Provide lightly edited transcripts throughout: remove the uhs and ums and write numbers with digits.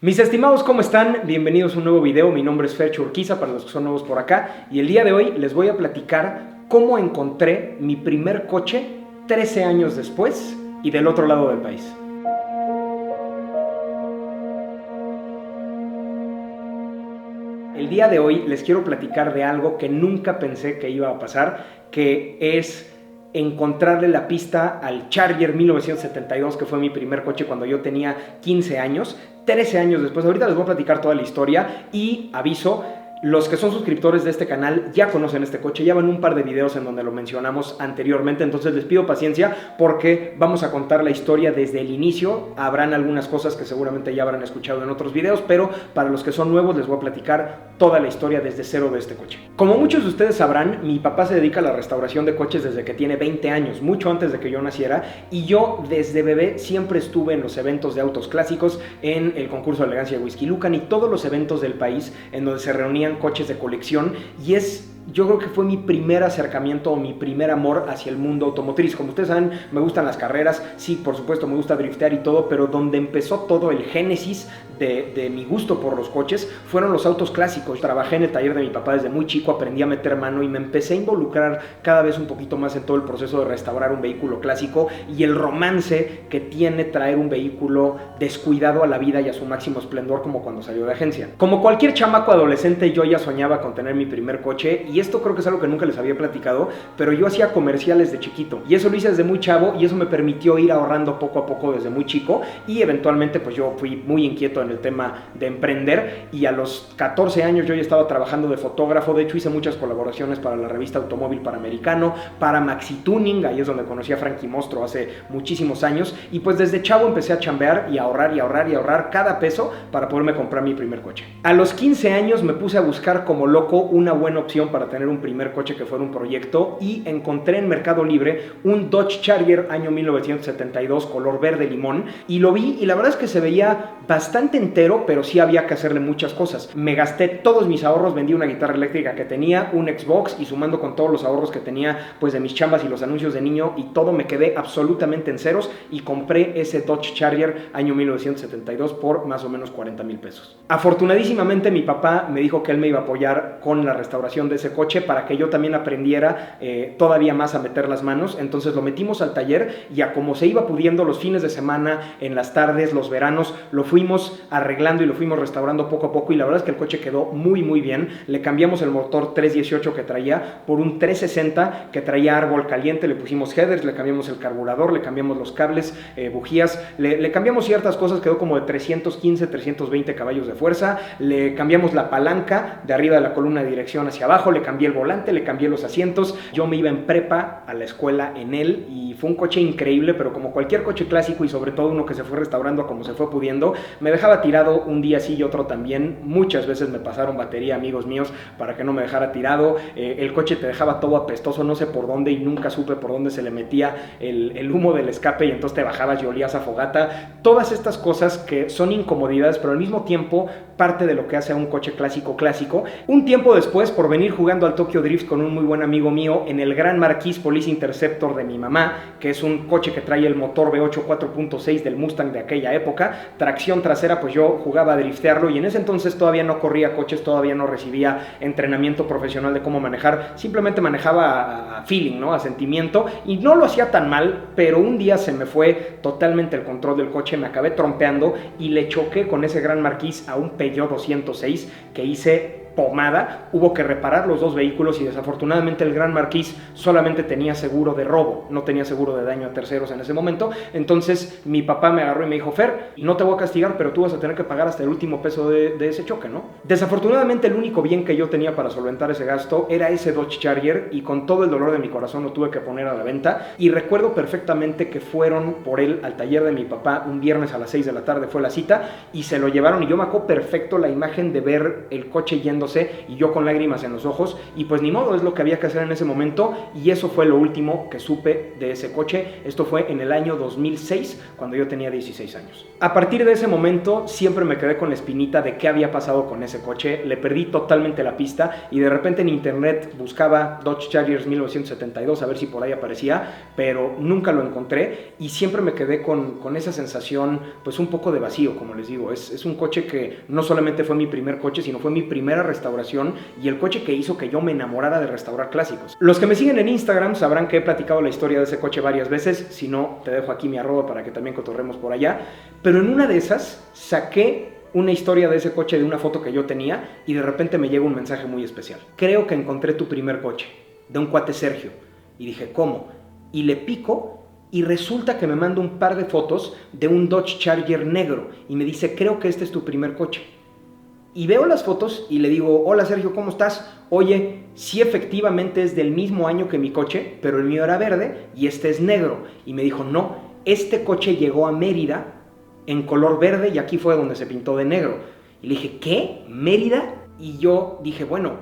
Mis estimados, ¿cómo están? Bienvenidos a un nuevo video. Mi nombre es Fercho Urquiza, para los que son nuevos por acá. Y el día de hoy les voy a platicar cómo encontré mi primer coche 13 años después y del otro lado del país. El día de hoy les quiero platicar de algo que nunca pensé que iba a pasar, que es encontrarle la pista al Charger 1972, que fue mi primer coche cuando yo tenía 15 años. 13 años después, ahorita les voy a platicar toda la historia y aviso, los que son suscriptores de este canal ya conocen este coche, ya van un par de videos en donde lo mencionamos anteriormente, entonces les pido paciencia porque vamos a contar la historia desde el inicio. Habrán algunas cosas que seguramente ya habrán escuchado en otros videos, pero para los que son nuevos les voy a platicar toda la historia desde cero de este coche. Como muchos de ustedes sabrán, mi papá se dedica a la restauración de coches desde que tiene 20 años, mucho antes de que yo naciera, y yo desde bebé siempre estuve en los eventos de autos clásicos, en el concurso de elegancia de Whisky Lucan y todos los eventos del país en donde se reunían coches de colección, y yo creo que fue mi primer acercamiento o mi primer amor hacia el mundo automotriz. Como ustedes saben, me gustan las carreras, sí, por supuesto me gusta driftear y todo, pero donde empezó todo el génesis de mi gusto por los coches fueron los autos clásicos. Trabajé en el taller de mi papá desde muy chico, aprendí a meter mano y me empecé a involucrar cada vez un poquito más en todo el proceso de restaurar un vehículo clásico y el romance que tiene traer un vehículo descuidado a la vida y a su máximo esplendor, como cuando salió de agencia. Como cualquier chamaco adolescente, yo ya soñaba con tener mi primer coche, y esto creo que es algo que nunca les había platicado, pero yo hacía comerciales de chiquito y eso lo hice desde muy chavo, y eso me permitió ir ahorrando poco a poco desde muy chico, y eventualmente pues yo fui muy inquieto en el tema de emprender, y a los 14 años yo ya estaba trabajando de fotógrafo. De hecho hice muchas colaboraciones para la revista Automóvil Panamericano, para Maxi Tuning, ahí es donde conocí a Frankie Mostro hace muchísimos años, y pues desde chavo empecé a chambear y a ahorrar y ahorrar y ahorrar cada peso para poderme comprar mi primer coche. A los 15 años me puse a buscar como loco una buena opción para tener un primer coche que fuera un proyecto, y encontré en Mercado Libre un Dodge Charger año 1972 color verde limón, y lo vi y la verdad es que se veía bastante entero, pero sí había que hacerle muchas cosas. Me gasté todos mis ahorros, vendí una guitarra eléctrica que tenía, un Xbox, y sumando con todos los ahorros que tenía pues de mis chambas y los anuncios de niño y todo, me quedé absolutamente en ceros y compré ese Dodge Charger año 1972 por más o menos 40 mil pesos. Afortunadísimamente mi papá me dijo que él me iba a apoyar con la restauración de ese coche para que yo también aprendiera todavía más a meter las manos. Entonces lo metimos al taller y a como se iba pudiendo, los fines de semana, en las tardes, los veranos, lo fuimos arreglando y lo fuimos restaurando poco a poco, y la verdad es que el coche quedó muy muy bien. Le cambiamos el motor 318 que traía por un 360 que traía árbol caliente, le pusimos headers, le cambiamos el carburador, le cambiamos los cables, bujías, le cambiamos ciertas cosas, quedó como de 315, 320 caballos de fuerza, le cambiamos la palanca de arriba de la columna de dirección hacia abajo, le cambié el volante, le cambié los asientos. Yo me iba en prepa a la escuela en él y fue un coche increíble, pero como cualquier coche clásico, y sobre todo uno que se fue restaurando como se fue pudiendo, me dejaba tirado un día sí y otro también. Muchas veces me pasaron batería amigos míos para que no me dejara tirado. El coche te dejaba todo apestoso, no sé por dónde, y nunca supe por dónde se le metía el humo del escape y entonces te bajabas y olías a fogata. Todas estas cosas que son incomodidades, pero al mismo tiempo parte de lo que hace a un coche clásico. Un tiempo después, por venir jugando al Tokyo Drift con un muy buen amigo mío en el Gran Marquis Police Interceptor de mi mamá, que es un coche que trae el motor V8 4.6 del Mustang de aquella época, tracción trasera, pues yo jugaba a driftearlo, y en ese entonces todavía no corría coches, todavía no recibía entrenamiento profesional de cómo manejar, simplemente manejaba a feeling, ¿no? A sentimiento, y no lo hacía tan mal, pero un día se me fue totalmente el control del coche, me acabé trompeando y le choqué con ese Gran Marquis a un Peugeot 206 que hice pomada. Hubo que reparar los dos vehículos, y desafortunadamente el Gran Marquis solamente tenía seguro de robo, no tenía seguro de daño a terceros en ese momento. Entonces mi papá me agarró y me dijo: Fer, no te voy a castigar, pero tú vas a tener que pagar hasta el último peso de ese choque, ¿no? Desafortunadamente el único bien que yo tenía para solventar ese gasto era ese Dodge Charger, y con todo el dolor de mi corazón lo tuve que poner a la venta. Y recuerdo perfectamente que fueron por él al taller de mi papá un viernes a las 6 de la tarde, fue la cita, y se lo llevaron, y yo me acuerdo perfecto la imagen de ver el coche yendo riéndose y yo con lágrimas en los ojos, y pues ni modo, es lo que había que hacer en ese momento, y eso fue lo último que supe de ese coche. Esto fue en el año 2006, cuando yo tenía 16 años. A partir de ese momento siempre me quedé con la espinita de qué había pasado con ese coche. Le perdí totalmente la pista y de repente en internet buscaba Dodge Chargers 1972 a ver si por ahí aparecía, pero nunca lo encontré, y siempre me quedé con esa sensación pues un poco de vacío, como les digo. Es un coche que no solamente fue mi primer coche, sino fue mi primera restauración y el coche que hizo que yo me enamorara de restaurar clásicos. Los que me siguen en Instagram sabrán que he platicado la historia de ese coche varias veces. Si no, te dejo aquí mi arroba para que también cotorremos por allá, pero en una de esas saqué una historia de ese coche de una foto que yo tenía y de repente me llega un mensaje muy especial. Creo que encontré tu primer coche, de un cuate Sergio. Y dije, ¿cómo? Y le pico y resulta que me manda un par de fotos de un Dodge Charger negro y me dice, creo que este es tu primer coche. Y veo las fotos y le digo, hola Sergio, ¿cómo estás? Oye, sí, efectivamente es del mismo año que mi coche, pero el mío era verde y este es negro. Y me dijo, no, este coche llegó a Mérida en color verde y aquí fue donde se pintó de negro. Y le dije, ¿qué? ¿Mérida? Y yo dije, bueno,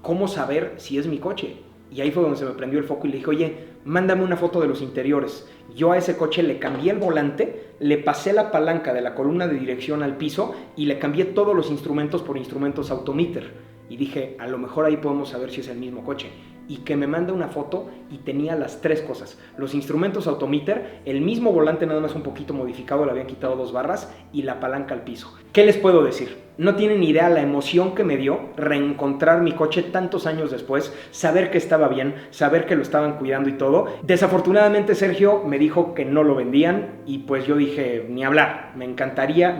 ¿cómo saber si es mi coche? Y ahí fue donde se me prendió el foco y le dije, oye, mándame una foto de los interiores. Yo a ese coche le cambié el volante, le pasé la palanca de la columna de dirección al piso y le cambié todos los instrumentos por instrumentos Autometer. Y dije, a lo mejor ahí podemos saber si es el mismo coche. Y que me manda una foto y tenía las tres cosas: los instrumentos Autometer, el mismo volante nada más un poquito modificado, le habían quitado 2 barras, y la palanca al piso. ¿Qué les puedo decir? No tienen ni idea la emoción que me dio reencontrar mi coche tantos años después, saber que estaba bien, saber que lo estaban cuidando y todo. Desafortunadamente Sergio me dijo que no lo vendían y pues yo dije, ni hablar, me encantaría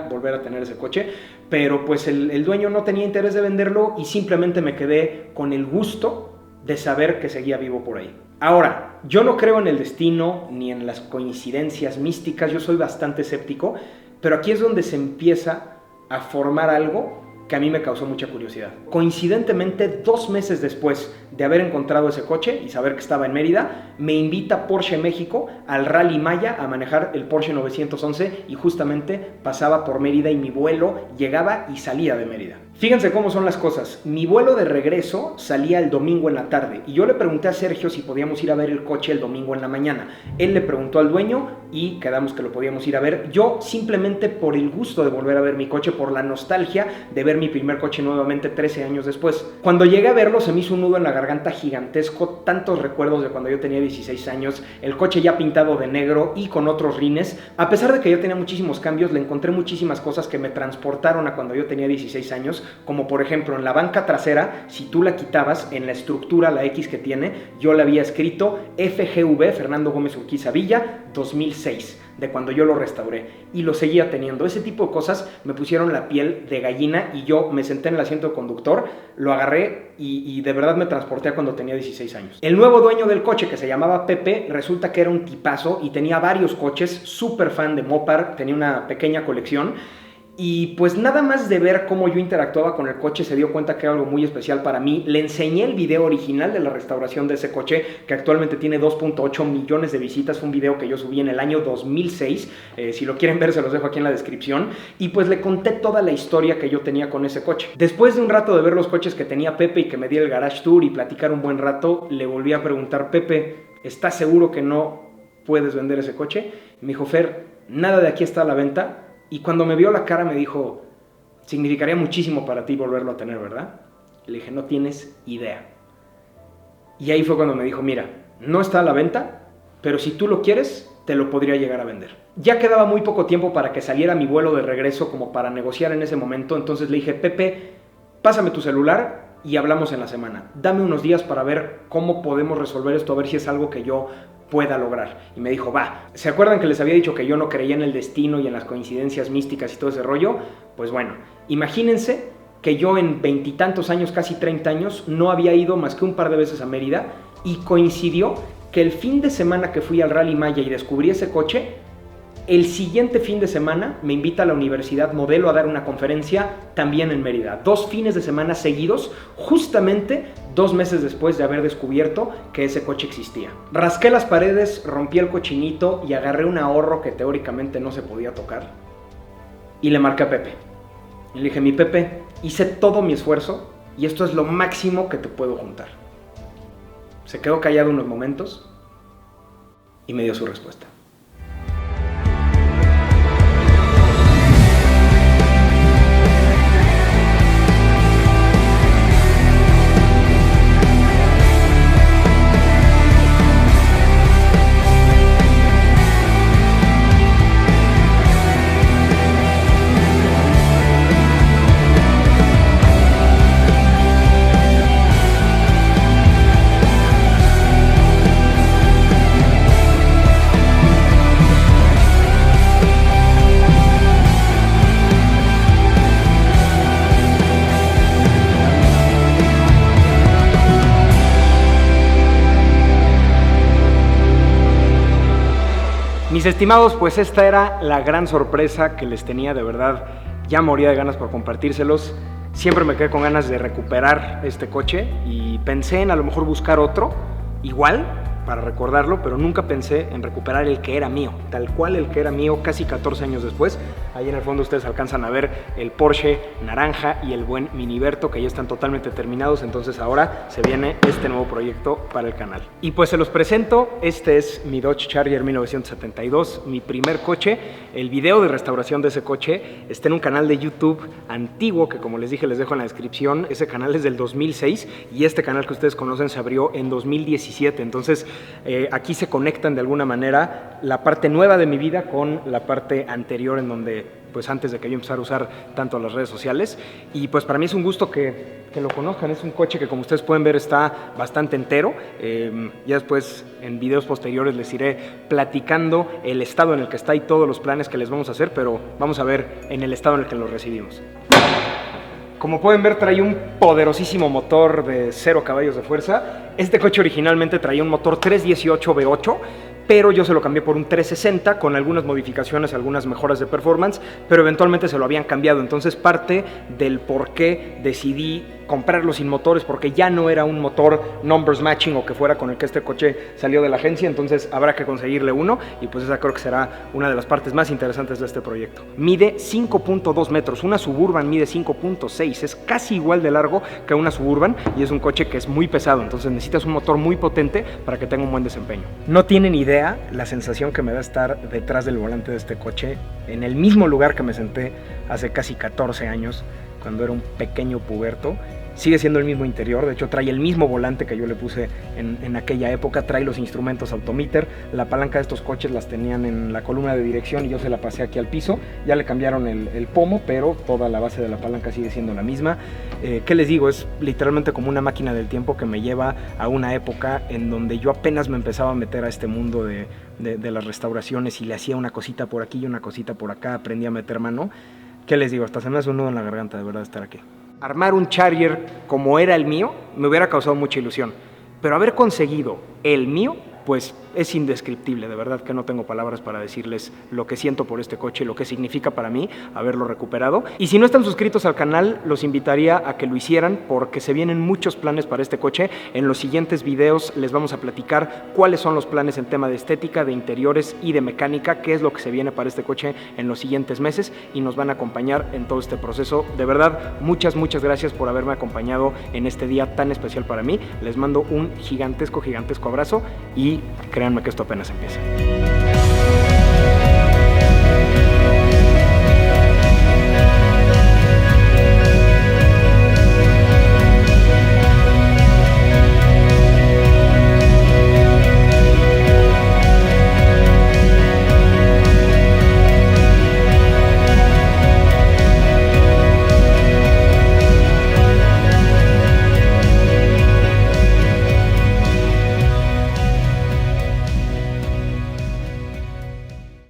volver a tener ese coche, pero pues el dueño no tenía interés de venderlo y simplemente me quedé con el gusto de saber que seguía vivo por ahí. Ahora, yo no creo en el destino ni en las coincidencias místicas, yo soy bastante escéptico, pero aquí es donde se empieza a formar algo que a mí me causó mucha curiosidad. Coincidentemente, 2 meses después de haber encontrado ese coche y saber que estaba en Mérida, me invita Porsche México al Rally Maya a manejar el Porsche 911 y justamente pasaba por Mérida y mi vuelo llegaba y salía de Mérida. Fíjense cómo son las cosas. Mi vuelo de regreso salía el domingo en la tarde y yo le pregunté a Sergio si podíamos ir a ver el coche el domingo en la mañana. Él le preguntó al dueño y quedamos que lo podíamos ir a ver. Yo simplemente por el gusto de volver a ver mi coche, por la nostalgia de ver mi primer coche nuevamente 13 años después. Cuando llegué a verlo se me hizo un nudo en la garganta gigantesco, tantos recuerdos de cuando yo tenía 16 años, el coche ya pintado de negro y con otros rines. A pesar de que yo tenía muchísimos cambios, le encontré muchísimas cosas que me transportaron a cuando yo tenía 16 años, como por ejemplo en la banca trasera, si tú la quitabas, en la estructura, la X que tiene, yo le había escrito FGV, Fernando Gómez Urquiza Villa, 2006, de cuando yo lo restauré, y lo seguía teniendo. Ese tipo de cosas me pusieron la piel de gallina y yo me senté en el asiento de conductor, lo agarré y de verdad me transporté a cuando tenía 16 años. El nuevo dueño del coche, que se llamaba Pepe, resulta que era un tipazo y tenía varios coches, súper fan de Mopar, tenía una pequeña colección. Y pues nada más de ver cómo yo interactuaba con el coche se dio cuenta que era algo muy especial para mí. Le enseñé el video original de la restauración de ese coche, que actualmente tiene 2.8 millones de visitas. Fue un video que yo subí en el año 2006. Si lo quieren ver se los dejo aquí en la descripción. Y pues le conté toda la historia que yo tenía con ese coche. Después de un rato de ver los coches que tenía Pepe y que me diera el garage tour y platicar un buen rato, le volví a preguntar, Pepe, ¿estás seguro que no puedes vender ese coche? Y me dijo, Fer, nada de aquí está a la venta. Y cuando me vio la cara me dijo, significaría muchísimo para ti volverlo a tener, ¿verdad? Y le dije, no tienes idea. Y ahí fue cuando me dijo, mira, no está a la venta, pero si tú lo quieres, te lo podría llegar a vender. Ya quedaba muy poco tiempo para que saliera mi vuelo de regreso como para negociar en ese momento, entonces le dije, Pepe, pásame tu celular y hablamos en la semana. Dame unos días para ver cómo podemos resolver esto, a ver si es algo que yo pueda lograr. Y me dijo, va. ¿Se acuerdan que les había dicho que yo no creía en el destino y en las coincidencias místicas y todo ese rollo? Pues bueno, imagínense que yo en 20 y tantos años, casi 30 años, no había ido más que un par de veces a Mérida y coincidió que el fin de semana que fui al Rally Maya y descubrí ese coche, el siguiente fin de semana me invita a la Universidad Modelo a dar una conferencia también en Mérida. 2 fines de semana seguidos, justamente 2 meses después de haber descubierto que ese coche existía. Rasqué las paredes, rompí el cochinito y agarré un ahorro que teóricamente no se podía tocar y le marqué a Pepe. Y le dije, mi Pepe, hice todo mi esfuerzo y esto es lo máximo que te puedo juntar. Se quedó callado unos momentos y me dio su respuesta. Mis estimados, pues esta era la gran sorpresa que les tenía, de verdad, ya moría de ganas por compartírselos. Siempre me quedé con ganas de recuperar este coche y pensé en a lo mejor buscar otro, igual, para recordarlo, pero nunca pensé en recuperar el que era mío, tal cual el que era mío casi 14 años después. Ahí en el fondo ustedes alcanzan a ver el Porsche naranja y el buen Miniberto, que ya están totalmente terminados, entonces ahora se viene este nuevo proyecto para el canal. Y pues se los presento, este es mi Dodge Charger 1972, mi primer coche. El video de restauración de ese coche está en un canal de YouTube antiguo, que como les dije les dejo en la descripción. Ese canal es del 2006 y este canal que ustedes conocen se abrió en 2017, entonces aquí se conectan de alguna manera la parte nueva de mi vida con la parte anterior, en donde pues antes de que yo empezara a usar tanto las redes sociales. Y pues para mí es un gusto que lo conozcan. Es un coche que, como ustedes pueden ver, está bastante entero. Ya después en videos posteriores les iré platicando el estado en el que está y todos los planes que les vamos a hacer, pero vamos a ver en el estado en el que lo recibimos. Como pueden ver, trae un poderosísimo motor de 0 caballos de fuerza. Este coche originalmente traía un motor 318 V8, pero yo se lo cambié por un 360 con algunas modificaciones, algunas mejoras de performance, pero eventualmente se lo habían cambiado. Entonces parte del por qué decidí comprarlo sin motores, porque ya no era un motor numbers matching o que fuera con el que este coche salió de la agencia, entonces habrá que conseguirle uno y pues esa creo que será una de las partes más interesantes de este proyecto. Mide 5.2 metros, una Suburban mide 5.6, es casi igual de largo que una Suburban y es un coche que es muy pesado, entonces necesitas un motor muy potente para que tenga un buen desempeño. No tienen idea la sensación que me da estar detrás del volante de este coche, en el mismo lugar que me senté hace casi 14 años, cuando era un pequeño puberto. Sigue siendo el mismo interior, de hecho trae el mismo volante que yo le puse en aquella época, trae los instrumentos Autometer, la palanca de estos coches las tenían en la columna de dirección y yo se la pasé aquí al piso, ya le cambiaron el pomo, pero toda la base de la palanca sigue siendo la misma. ¿Qué les digo? Es literalmente como una máquina del tiempo que me lleva a una época en donde yo apenas me empezaba a meter a este mundo de las restauraciones y le hacía una cosita por aquí y una cosita por acá, aprendí a meter mano. ¿Qué les digo? Hasta se me hace un nudo en la garganta de verdad estar aquí. Armar un Charger como era el mío me hubiera causado mucha ilusión, pero haber conseguido el mío, pues es indescriptible, de verdad que no tengo palabras para decirles lo que siento por este coche, lo que significa para mí haberlo recuperado. Y si no están suscritos al canal, los invitaría a que lo hicieran porque se vienen muchos planes para este coche. En los siguientes videos les vamos a platicar cuáles son los planes en tema de estética, de interiores y de mecánica, qué es lo que se viene para este coche en los siguientes meses y nos van a acompañar en todo este proceso. De verdad, muchas gracias por haberme acompañado en este día tan especial para mí. Les mando un gigantesco abrazo y créanme que esto apenas empieza.